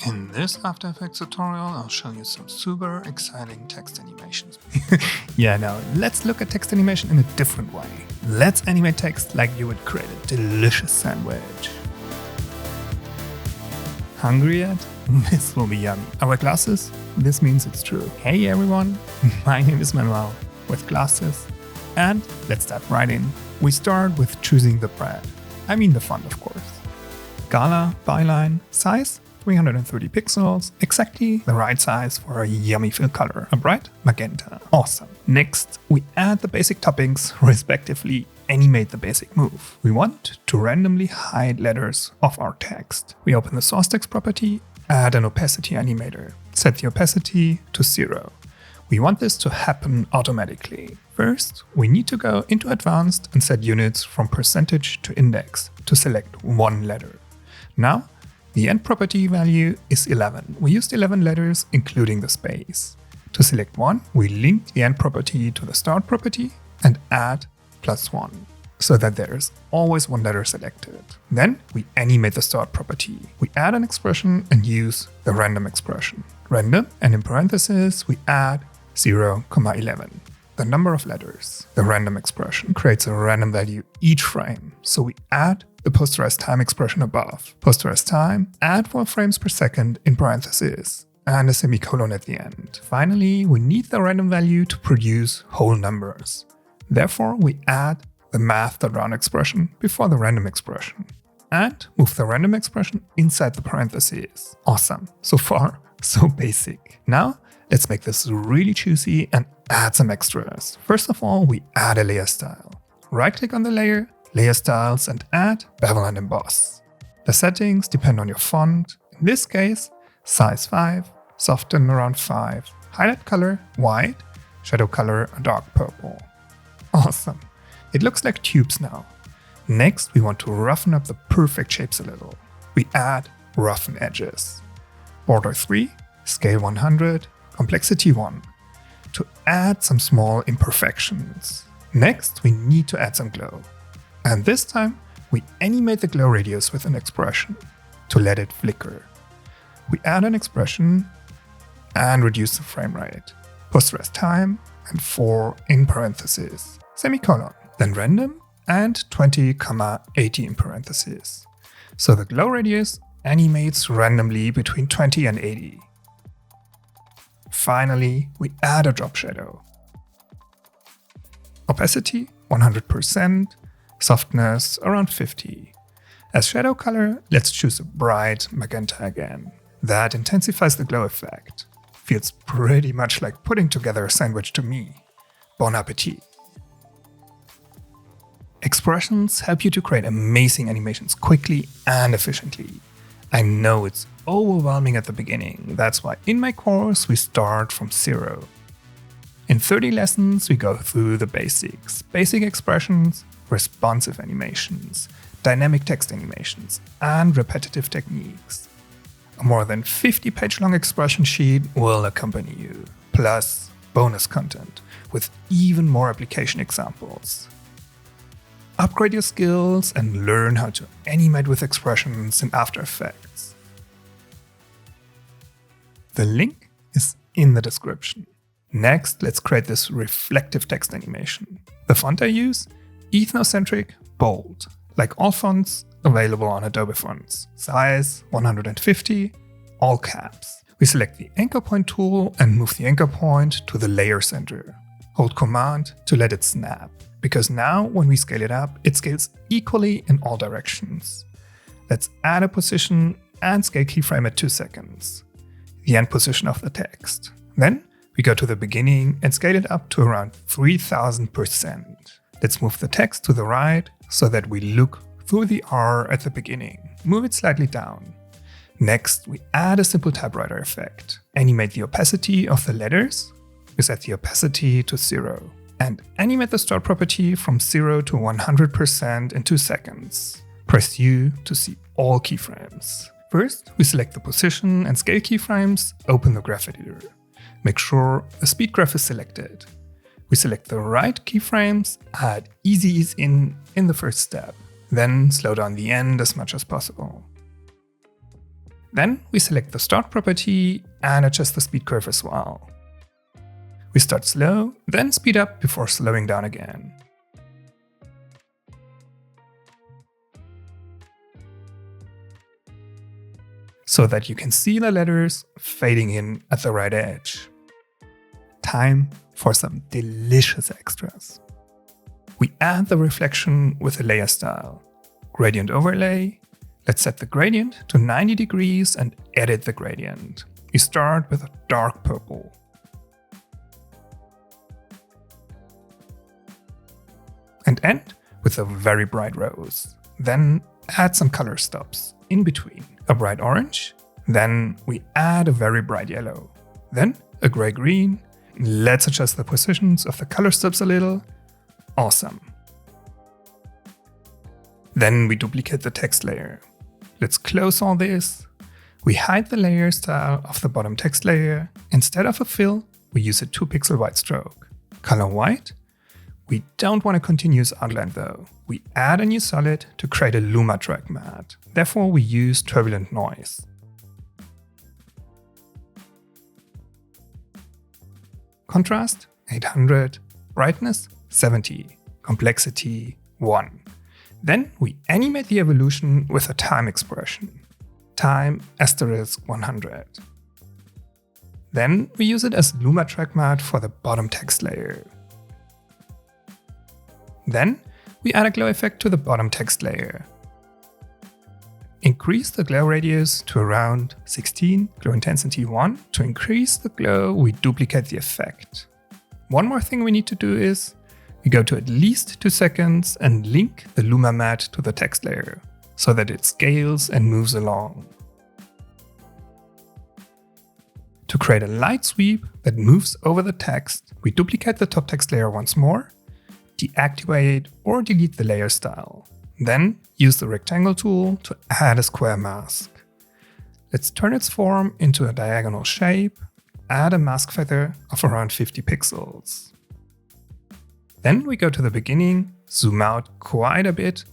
In this After Effects tutorial, I'll show you some super exciting text animations. Yeah, now let's look at text animation in a different way. Let's animate text like you would create a delicious sandwich. Hungry yet? This will be yummy. Our glasses? This means it's true. Hey everyone, my name is Manuel with glasses. And let's dive right in. We start with choosing the brand. I mean the font, of course. Color, byline, size, 330 pixels, exactly the right size for a yummy fill color, a bright magenta. Awesome. Next, we add the basic toppings, respectively animate the basic move. We want to randomly hide letters of our text. We open the source text property, add an opacity animator, set the opacity to 0. We want this to happen automatically. First, we need to go into advanced and set units from percentage to index to select one letter. Now, the end property value is 11. We used 11 letters, including the space. To select one, we link the end property to the start property and add +1, so that there is always one letter selected. Then we animate the start property. We add an expression and use the random expression. Random, and in parentheses, we add 0,11. The number of letters. The random expression creates a random value each frame, so we add the posterized time expression above. Posterized time, add 4 frames per second in parentheses, and a semicolon at the end. Finally, we need the random value to produce whole numbers. Therefore, we add the math.round expression before the random expression, and move the random expression inside the parentheses. Awesome. So far, so basic. Now, let's make this really juicy and add some extras. First of all, we add a layer style. Right-click on the layer, layer styles, and add bevel and emboss. The settings depend on your font. In this case, size 5, soften around 5, highlight color white, shadow color a dark purple. Awesome. It looks like tubes now. Next, we want to roughen up the perfect shapes a little. We add roughen edges. Border 3, scale 100, complexity 1. To add some small imperfections. Next, we need to add some glow. And this time, we animate the glow radius with an expression to let it flicker. We add an expression and reduce the frame rate. Posterized time and 4 in parentheses, semicolon. Then random and 20,80 in parentheses. So the glow radius animates randomly between 20 and 80. Finally, we add a drop shadow. Opacity 100%, softness around 50. As shadow color, let's choose a bright magenta again. That intensifies the glow effect. Feels pretty much like putting together a sandwich to me. Bon appetit! Expressions help you to create amazing animations quickly and efficiently. I know it's overwhelming at the beginning, that's why in my course we start from 0. In 30 lessons we go through the basics, basic expressions, responsive animations, dynamic text animations, and repetitive techniques. A more than 50-page long expression sheet will accompany you, plus bonus content with even more application examples. Upgrade your skills and learn how to animate with expressions in After Effects. The link is in the description. Next, let's create this reflective text animation. The font I use? Ethnocentric Bold, like all fonts available on Adobe Fonts. Size 150, all caps. We select the anchor point tool and move the anchor point to the layer center. Hold Command to let it snap, because now when we scale it up, it scales equally in all directions. Let's add a position and scale keyframe at 2 seconds. The end position of the text. Then we go to the beginning and scale it up to around 3000%. Let's move the text to the right so that we look through the R at the beginning. Move it slightly down. Next, we add a simple typewriter effect. Animate the opacity of the letters. We set the opacity to 0. And animate the start property from 0 to 100% in 2 seconds. Press U to see all keyframes. First, we select the position and scale keyframes, open the graph editor. Make sure the speed graph is selected. We select the right keyframes, add easy ease in the first step. Then slow down the end as much as possible. Then we select the start property and adjust the speed curve as well. We start slow, then speed up before slowing down again. So that you can see the letters fading in at the right edge. Time for some delicious extras. We add the reflection with a layer style. Gradient overlay. Let's set the gradient to 90 degrees and edit the gradient. We start with a dark purple. And end with a very bright rose. Then add some color stops in between. A bright orange. Then we add a very bright yellow. Then a gray-green. Let's adjust the positions of the color stops a little. Awesome. Then we duplicate the text layer. Let's close all this. We hide the layer style of the bottom text layer. Instead of a fill, we use a 2-pixel white stroke. Color white. We don't want a continuous outline though. We add a new solid to create a luma track matte. Therefore we use turbulent noise. Contrast 800, brightness 70, complexity 1. Then we animate the evolution with a time expression. Time *100. Then we use it as luma track matte for the bottom text layer. Then we add a glow effect to the bottom text layer. Increase the glow radius to around 16, glow intensity 1. To increase the glow, we duplicate the effect. One more thing we need to do is, we go to at least 2 seconds and link the luma matte to the text layer, so that it scales and moves along. To create a light sweep that moves over the text, we duplicate the top text layer once more, deactivate or delete the layer style. Then use the rectangle tool to add a square mask. Let's turn its form into a diagonal shape, add a mask feather of around 50 pixels. Then we go to the beginning, zoom out quite a bit,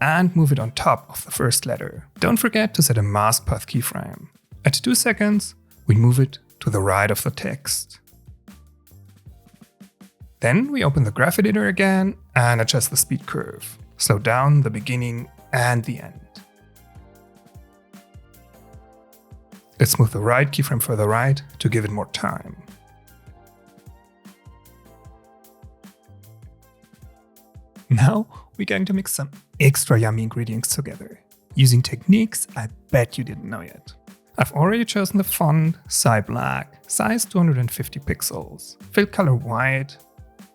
and move it on top of the first letter. Don't forget to set a mask path keyframe. At 2 seconds, we move it to the right of the text. Then we open the graph editor again and adjust the speed curve. Slow down the beginning and the end. Let's move the right keyframe further right to give it more time. Now we're going to mix some extra yummy ingredients together, using techniques I bet you didn't know yet. I've already chosen the font, Sci Black, size 250 pixels, fill color white,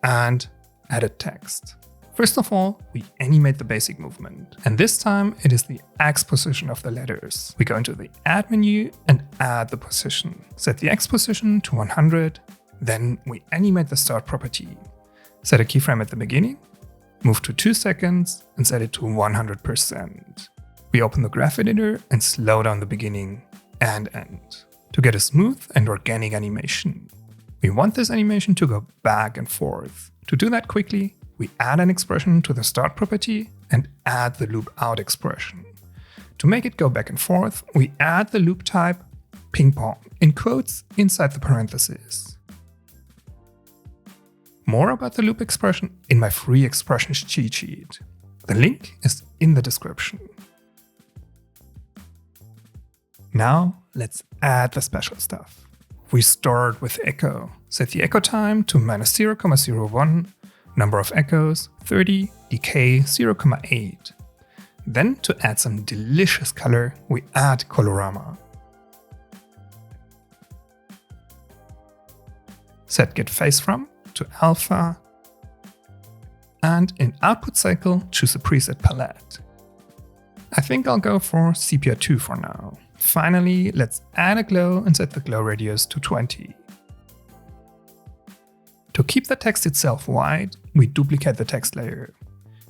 and added text. First of all, we animate the basic movement, and this time it is the X position of the letters. We go into the Add menu and add the position. Set the X position to 100, then we animate the start property. Set a keyframe at the beginning, move to 2 seconds and set it to 100%. We open the graph editor and slow down the beginning and end to get a smooth and organic animation. We want this animation to go back and forth. To do that quickly, we add an expression to the start property and add the loop out expression. To make it go back and forth, we add the loop type ping pong in quotes inside the parentheses. More about the loop expression in my free expressions cheat sheet. The link is in the description. Now let's add the special stuff. We start with echo. Set the echo time to -0,01, number of echoes 30, decay 0,8. Then to add some delicious color, we add colorama. Set get face from to alpha, and in output cycle choose a preset palette. I think I'll go for sepia 2 for now. Finally, let's add a glow and set the glow radius to 20. To keep the text itself white, we duplicate the text layer.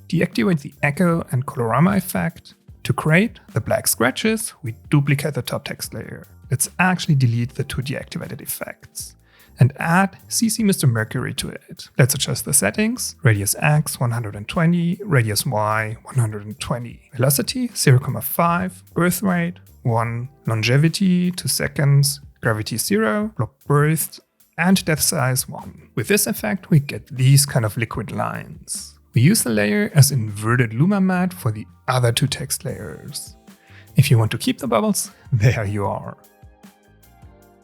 Deactivate the echo and colorama effect. To create the black scratches, we duplicate the top text layer. Let's actually delete the 2 deactivated effects and add CC Mr Mercury to it. Let's adjust the settings. Radius X 120, radius Y 120, velocity 0,5, birth rate 1, longevity 2 seconds, gravity 0, block burst, and depth size 1. With this effect, we get these kind of liquid lines. We use the layer as inverted luma mat for the other 2 text layers. If you want to keep the bubbles, there you are.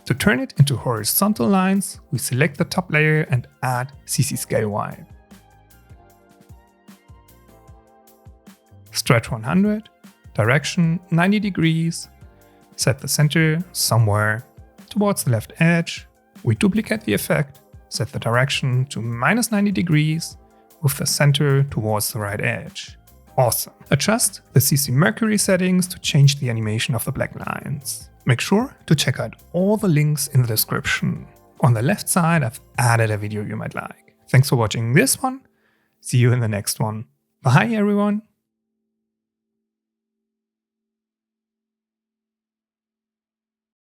To turn it into horizontal lines, we select the top layer and add CC Scale Wipe. Stretch 100, direction 90 degrees, set the center somewhere towards the left edge. We duplicate the effect, set the direction to -90 degrees, with the center towards the right edge. Awesome. Adjust the CC Mercury settings to change the animation of the black lines. Make sure to check out all the links in the description. On the left side, I've added a video you might like. Thanks for watching this one. See you in the next one. Bye everyone.